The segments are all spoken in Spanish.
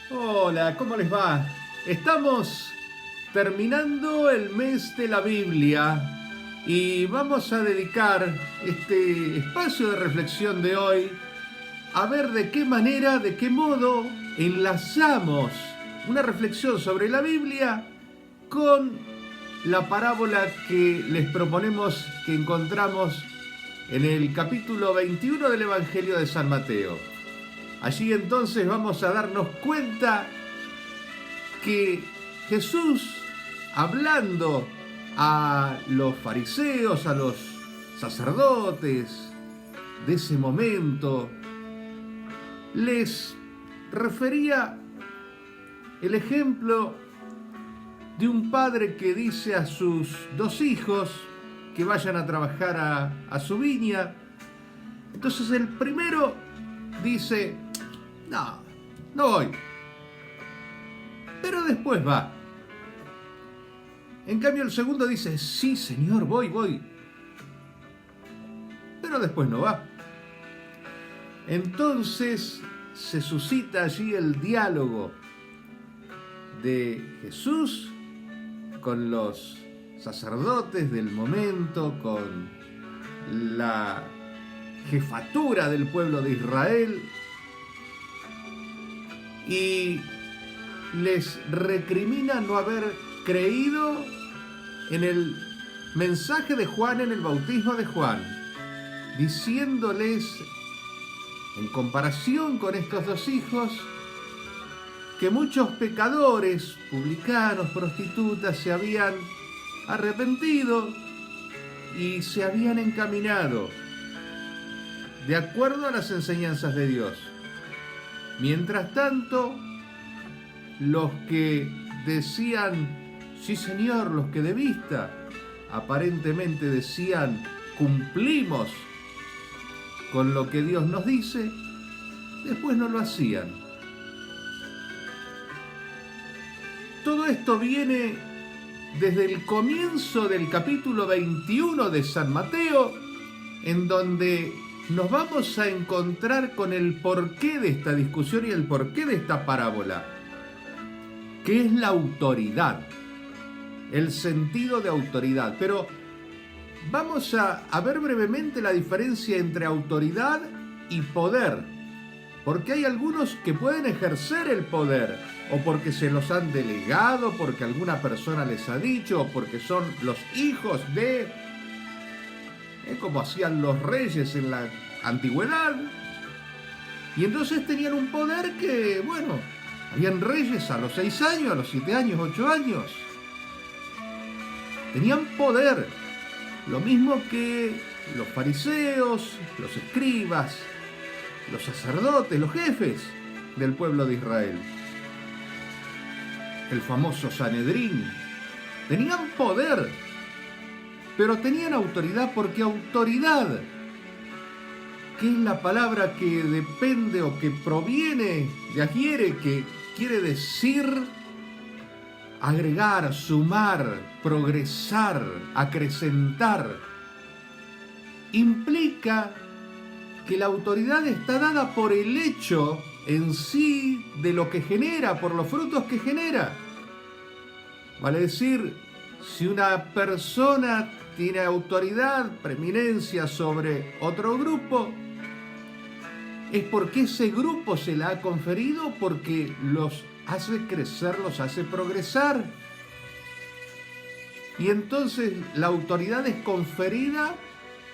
Hola, ¿cómo les va? Estamos terminando el mes de la Biblia y vamos a dedicar este espacio de reflexión de hoy a ver de qué manera, de qué modo enlazamos una reflexión sobre la Biblia con la parábola que les proponemos que encontramos en el capítulo 21 del Evangelio de San Mateo. Allí entonces vamos a darnos cuenta que Jesús, hablando a los fariseos, a los sacerdotes de ese momento, les refería el ejemplo de un padre que dice a sus dos hijos que vayan a trabajar a su viña. Entonces el primero dice, no voy, pero después va. En cambio el segundo dice, sí señor, voy, pero después no va. Entonces se suscita allí el diálogo de Jesús con los sacerdotes del momento, con la jefatura del pueblo de Israel, y les recrimina no haber creído en el mensaje de Juan, en el bautismo de Juan, diciéndoles, en comparación con estos dos hijos, que muchos pecadores, publicanos, prostitutas, se habían arrepentido y se habían encaminado de acuerdo a las enseñanzas de Dios. Mientras tanto, los que decían, sí señor, los que de vista aparentemente decían, cumplimos con lo que Dios nos dice, después no lo hacían. Todo esto viene desde el comienzo del capítulo 21 de San Mateo, en donde nos vamos a encontrar con el porqué de esta discusión y el porqué de esta parábola, que es la autoridad, el sentido de autoridad. Pero vamos a ver brevemente la diferencia entre autoridad y poder, porque hay algunos que pueden ejercer el poder, o porque se los han delegado, porque alguna persona les ha dicho, o porque son los hijos de, como hacían los reyes en la antigüedad, y entonces tenían un poder que, bueno, habían reyes a los 6 años, a los 7 años, 8 años, tenían poder, lo mismo que los fariseos, los escribas, los sacerdotes, los jefes del pueblo de Israel. El famoso Sanedrín. Tenían poder, pero tenían autoridad, porque autoridad, que es la palabra que depende o que proviene de adhiere, que quiere decir agregar, sumar, progresar, acrecentar, implica que la autoridad está dada por el hecho en sí de lo que genera, por los frutos que genera. Vale decir, si una persona tiene autoridad, preeminencia sobre otro grupo, es porque ese grupo se la ha conferido, porque los hace crecer, los hace progresar. Y entonces la autoridad es conferida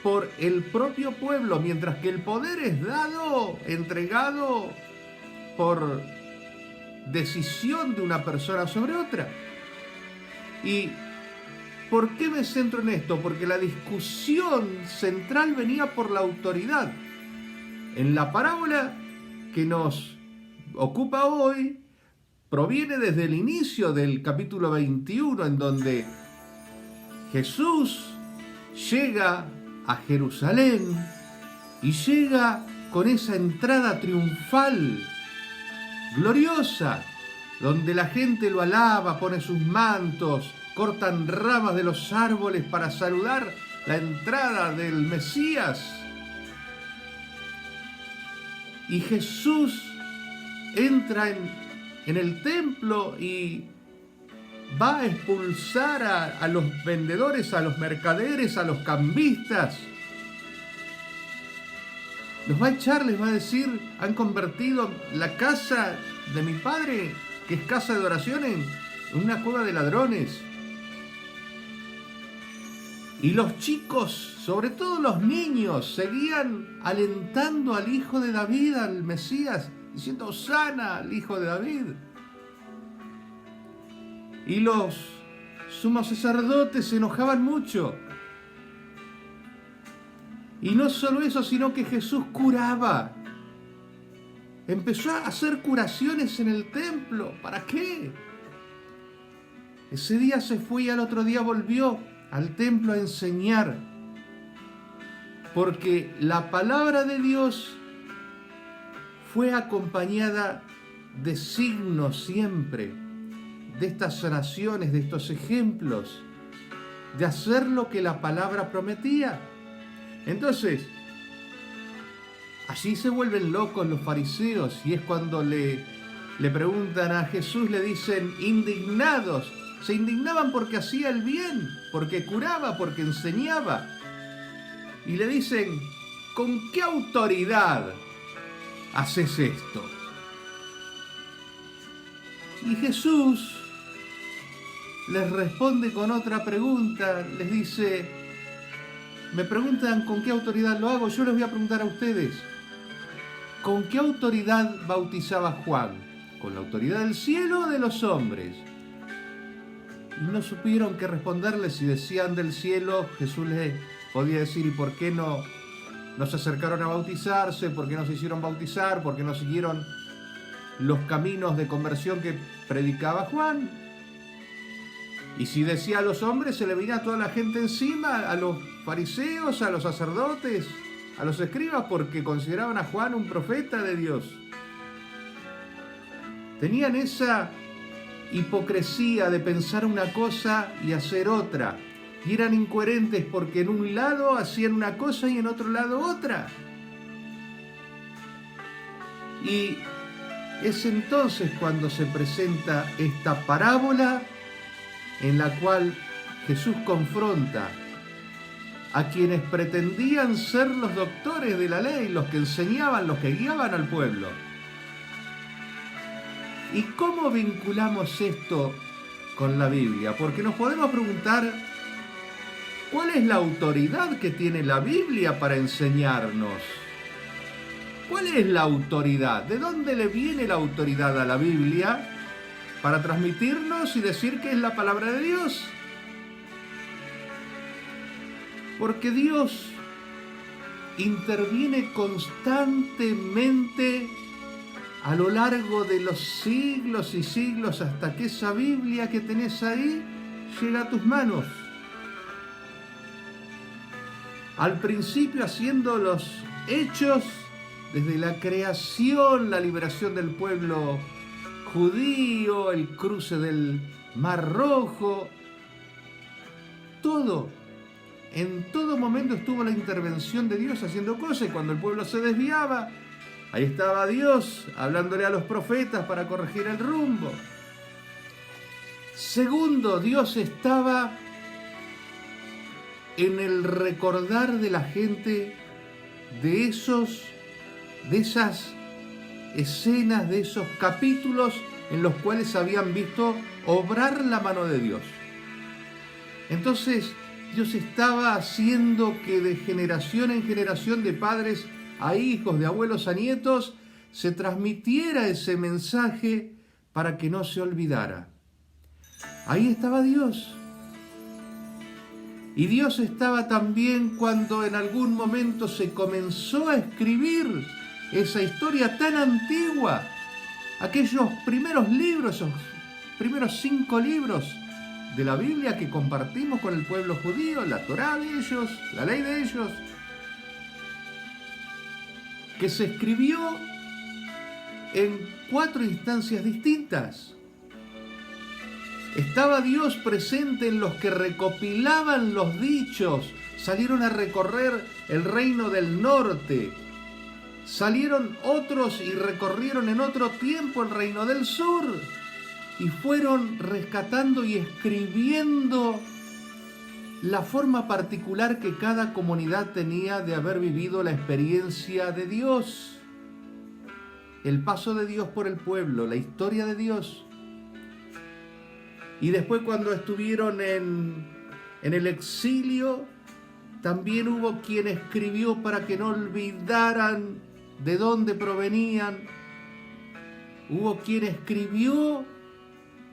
por el propio pueblo, mientras que el poder es dado, entregado por decisión de una persona sobre otra. ¿Y por qué me centro en esto? Porque la discusión central venía por la autoridad. En la parábola que nos ocupa hoy, proviene desde el inicio del capítulo 21, en donde Jesús llega a Jerusalén y llega con esa entrada triunfal, gloriosa, donde la gente lo alaba, pone sus mantos, cortan ramas de los árboles para saludar la entrada del Mesías. Y Jesús entra en el templo y va a expulsar a los vendedores, a los mercaderes, a los cambistas. Los va a echar, les va a decir, han convertido la casa de mi padre, que es casa de oración, en una cueva de ladrones. Y los chicos, sobre todo los niños, seguían alentando al Hijo de David, al Mesías, diciendo Hosana al Hijo de David. Y los sumos sacerdotes se enojaban mucho. Y no solo eso, sino que Jesús curaba. Empezó a hacer curaciones en el templo. ¿Para qué? Ese día se fue y al otro día volvió al templo a enseñar. Porque la palabra de Dios fue acompañada de signos siempre, de estas sanaciones, de estos ejemplos, de hacer lo que la palabra prometía. Entonces, allí se vuelven locos los fariseos y es cuando le preguntan a Jesús, le dicen indignados, se indignaban porque hacía el bien, porque curaba, porque enseñaba. Y le dicen, ¿con qué autoridad haces esto? Y Jesús les responde con otra pregunta, les dice, me preguntan con qué autoridad lo hago, yo les voy a preguntar a ustedes, ¿con qué autoridad bautizaba Juan? ¿Con la autoridad del cielo o de los hombres? Y no supieron qué responderles. Si decían del cielo, Jesús les podía decir, ¿y por qué no se acercaron a bautizarse? ¿Por qué no se hicieron bautizar? ¿Por qué no siguieron los caminos de conversión que predicaba Juan? Y si decía a los hombres, se le venía toda la gente encima, a los fariseos, a los sacerdotes, a los escribas, porque consideraban a Juan un profeta de Dios. Tenían esa hipocresía de pensar una cosa y hacer otra. Y eran incoherentes porque en un lado hacían una cosa y en otro lado otra. Y es entonces cuando se presenta esta parábola en la cual Jesús confronta a quienes pretendían ser los doctores de la ley, los que enseñaban, los que guiaban al pueblo. ¿Y cómo vinculamos esto con la Biblia? Porque nos podemos preguntar, ¿cuál es la autoridad que tiene la Biblia para enseñarnos? ¿Cuál es la autoridad? ¿De dónde le viene la autoridad a la Biblia para transmitirnos y decir que es la palabra de Dios? Porque Dios interviene constantemente a lo largo de los siglos y siglos hasta que esa Biblia que tenés ahí llega a tus manos. Al principio haciendo los hechos desde la creación, la liberación del pueblo judío, el cruce del Mar Rojo, todo. En todo momento estuvo la intervención de Dios haciendo cosas y cuando el pueblo se desviaba, ahí estaba Dios hablándole a los profetas para corregir el rumbo. Segundo, Dios estaba en el recordar de la gente de esas escenas, de esos capítulos en los cuales habían visto obrar la mano de Dios. Entonces, Dios estaba haciendo que de generación en generación, de padres a hijos, de abuelos a nietos, se transmitiera ese mensaje para que no se olvidara. Ahí estaba Dios. Y Dios estaba también cuando en algún momento se comenzó a escribir esa historia tan antigua, aquellos primeros libros, esos primeros 5 libros de la Biblia que compartimos con el pueblo judío, la Torá de ellos, la ley de ellos, que se escribió en 4 instancias distintas. Estaba Dios presente en los que recopilaban los dichos, salieron a recorrer el reino del norte, salieron otros y recorrieron en otro tiempo el reino del sur y fueron rescatando y escribiendo la forma particular que cada comunidad tenía de haber vivido la experiencia de Dios, el paso de Dios por el pueblo, la historia de Dios. Y después, cuando estuvieron en el exilio, también hubo quien escribió para que no olvidaran de dónde provenían. Hubo quien escribió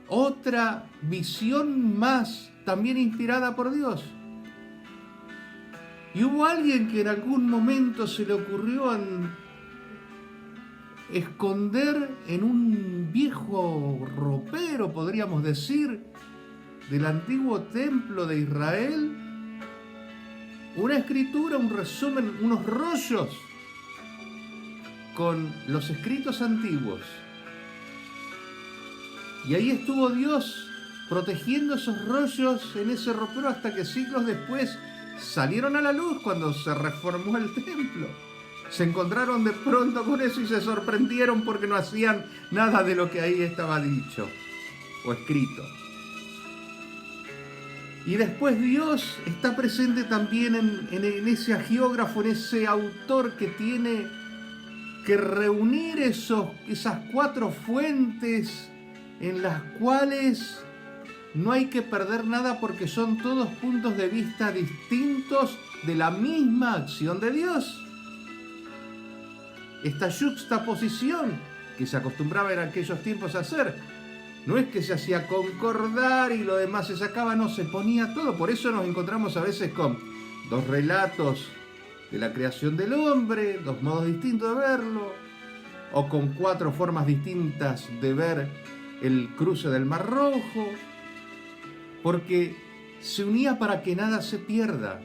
otra visión más, también inspirada por Dios. Y hubo alguien que en algún momento se le ocurrió esconder en un viejo ropero, podríamos decir, del antiguo templo de Israel, una escritura, un resumen, unos rollos con los escritos antiguos. Y ahí estuvo Dios protegiendo esos rollos en ese ropero hasta que siglos después salieron a la luz cuando se reformó el templo. Se encontraron de pronto con eso y se sorprendieron porque no hacían nada de lo que ahí estaba dicho o escrito. Y después Dios está presente también en ese agiógrafo, en ese autor que tiene que reunir esas 4 fuentes en las cuales no hay que perder nada porque son todos puntos de vista distintos de la misma acción de Dios. Esta yuxtaposición que se acostumbraba en aquellos tiempos a hacer, no es que se hacía concordar y lo demás se sacaba, no, se ponía todo. Por eso nos encontramos a veces con 2 relatos de la creación del hombre, 2 modos distintos de verlo, o con 4 formas distintas de ver el cruce del Mar Rojo, porque se unía para que nada se pierda,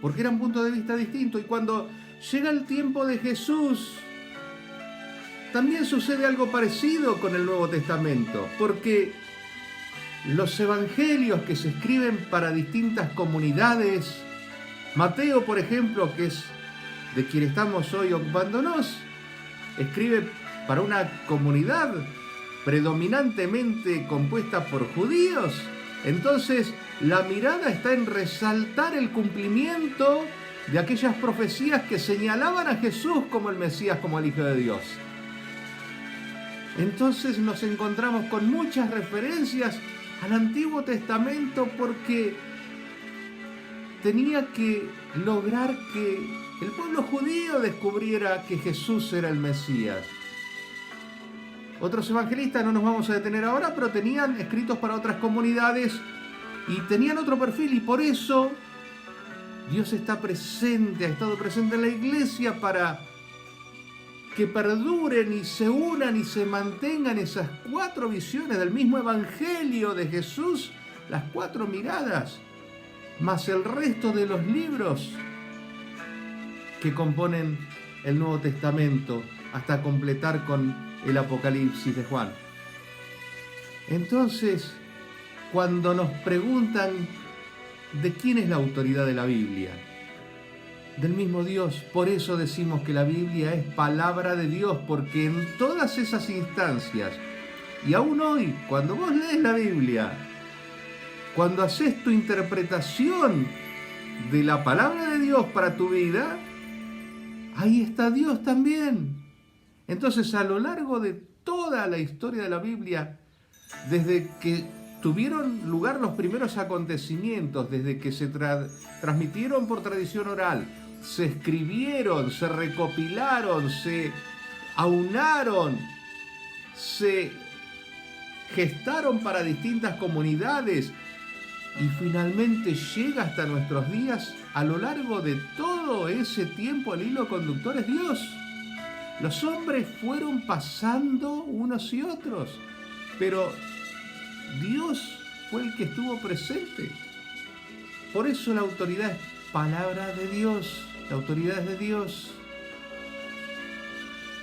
porque eran puntos de vista distintos. Y cuando llega el tiempo de Jesús, también sucede algo parecido con el Nuevo Testamento, porque los evangelios que se escriben para distintas comunidades, Mateo, por ejemplo, que es de quien estamos hoy ocupándonos, escribe para una comunidad predominantemente compuesta por judíos. Entonces, la mirada está en resaltar el cumplimiento de aquellas profecías que señalaban a Jesús como el Mesías, como el Hijo de Dios. Entonces nos encontramos con muchas referencias al Antiguo Testamento porque tenía que lograr que el pueblo judío descubriera que Jesús era el Mesías. Otros evangelistas, no nos vamos a detener ahora, pero tenían escritos para otras comunidades y tenían otro perfil, y por eso Dios está presente, ha estado presente en la iglesia para que perduren y se unan y se mantengan esas 4 visiones del mismo evangelio de Jesús, las 4 miradas, más el resto de los libros que componen el Nuevo Testamento, hasta completar con el Apocalipsis de Juan. Entonces, cuando nos preguntan de quién es la autoridad de la Biblia, del mismo Dios. Por eso decimos que la Biblia es palabra de Dios, porque en todas esas instancias, y aún hoy, cuando vos lees la Biblia, cuando haces tu interpretación de la palabra de Dios para tu vida, ahí está Dios también. Entonces, a lo largo de toda la historia de la Biblia, desde que tuvieron lugar los primeros acontecimientos, desde que se transmitieron por tradición oral, se escribieron, se recopilaron, se aunaron, se gestaron para distintas comunidades y finalmente llega hasta nuestros días. A lo largo de todo ese tiempo el hilo conductor es Dios. Los hombres fueron pasando unos y otros, pero Dios fue el que estuvo presente. Por eso la autoridad es palabra de Dios, la autoridad es de Dios.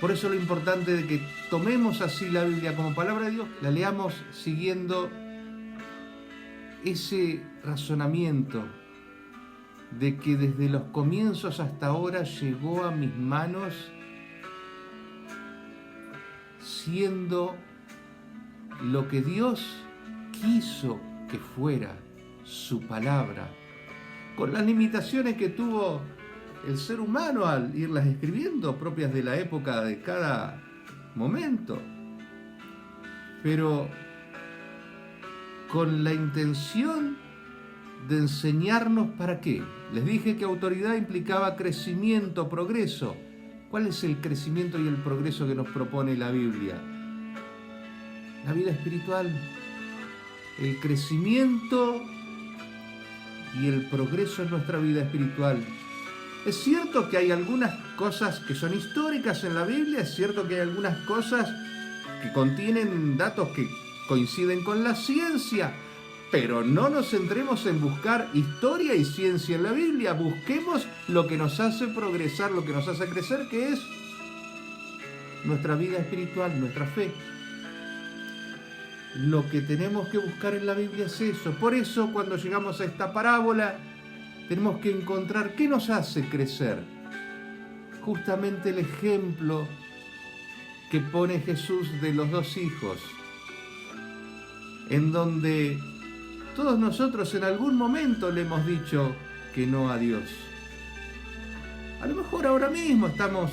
Por eso lo importante de que tomemos así la Biblia como palabra de Dios, la leamos siguiendo ese razonamiento de que desde los comienzos hasta ahora llegó a mis manos siendo lo que Dios quiso que fuera, su palabra, con las limitaciones que tuvo el ser humano al irlas escribiendo, propias de la época de cada momento, pero con la intención de enseñarnos para qué. Les dije que autoridad implicaba crecimiento, progreso. ¿Cuál es el crecimiento y el progreso que nos propone la Biblia? La vida espiritual, el crecimiento y el progreso en nuestra vida espiritual. Es cierto que hay algunas cosas que son históricas en la Biblia, es cierto que hay algunas cosas que contienen datos que coinciden con la ciencia, pero no nos centremos en buscar historia y ciencia en la Biblia. Busquemos lo que nos hace progresar, lo que nos hace crecer, que es nuestra vida espiritual, nuestra fe. Lo que tenemos que buscar en la Biblia es eso. Por eso, cuando llegamos a esta parábola, tenemos que encontrar qué nos hace crecer. Justamente el ejemplo que pone Jesús de los dos hijos, en donde todos nosotros en algún momento le hemos dicho que no a Dios. A lo mejor ahora mismo estamos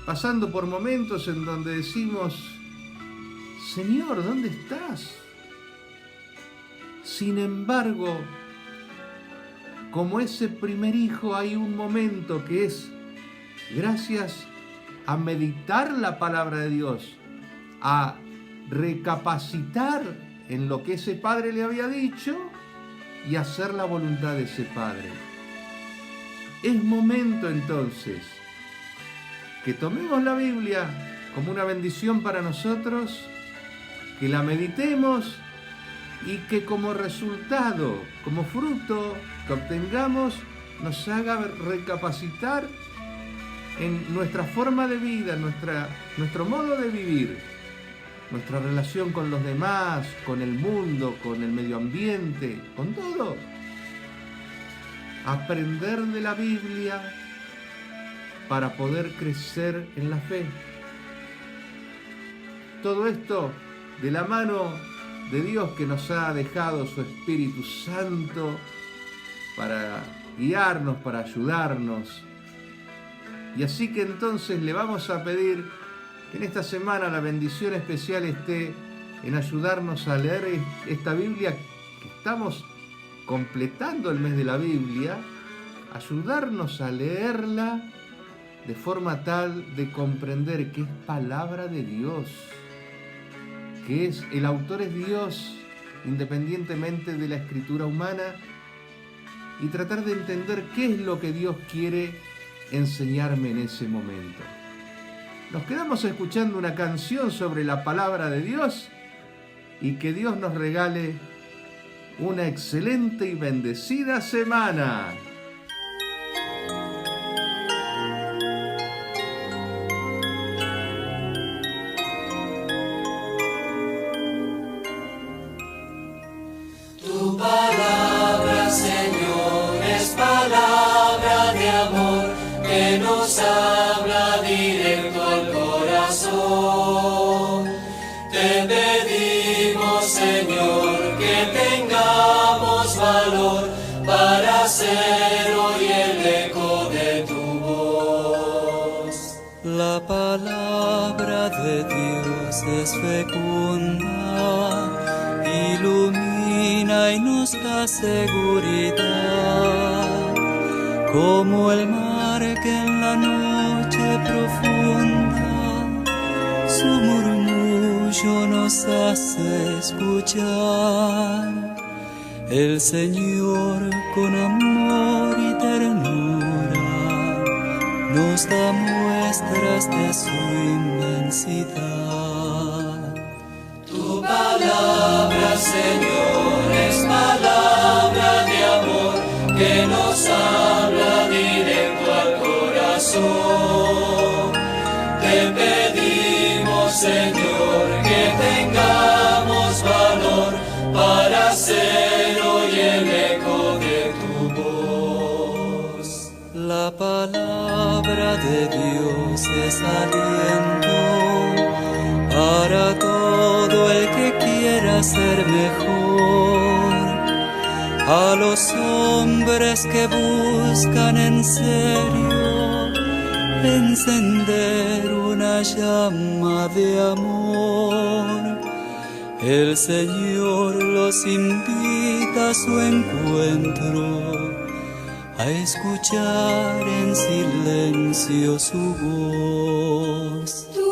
pasando por momentos en donde decimos: Señor, ¿dónde estás? Sin embargo, como ese primer hijo, hay un momento que es gracias a meditar la palabra de Dios, a recapacitar en lo que ese padre le había dicho y hacer la voluntad de ese padre. Es momento entonces que tomemos la Biblia como una bendición para nosotros, que la meditemos y que como resultado, como fruto que obtengamos, nos haga recapacitar en nuestra forma de vida, nuestro modo de vivir, nuestra relación con los demás, con el mundo, con el medio ambiente, con todo. Aprender de la Biblia para poder crecer en la fe. Todo esto de la mano de Dios, que nos ha dejado su Espíritu Santo para guiarnos, para ayudarnos. Y así que entonces le vamos a pedir que en esta semana la bendición especial esté en ayudarnos a leer esta Biblia, que estamos completando el mes de la Biblia, ayudarnos a leerla de forma tal de comprender que es palabra de Dios, que el autor es Dios, independientemente de la escritura humana, y tratar de entender qué es lo que Dios quiere enseñarme en ese momento. Nos quedamos escuchando una canción sobre la palabra de Dios, y que Dios nos regale una excelente y bendecida semana. Tu palabra, Señor, es palabra de amor que nos habla directo al corazón. Te pedimos, Señor, que tengamos valor para ser hoy el eco de tu voz. La palabra de Dios es fecunda, ilumina y nos da seguridad, como el mar que en la noche profunda su murmullo nos hace escuchar. El Señor con amor y ternura nos da muestras de su inmensidad. Tu palabra, Señor, es palabra de amor que nos habla directo al corazón. Te pedimos, Señor, que tengamos valor para ser hoy el eco de tu voz. La palabra de Dios es aliento para todo el que quiera ser mejor, a los hombres que buscan en serio encender una llama de amor. El Señor los invita a su encuentro, a escuchar en silencio su voz.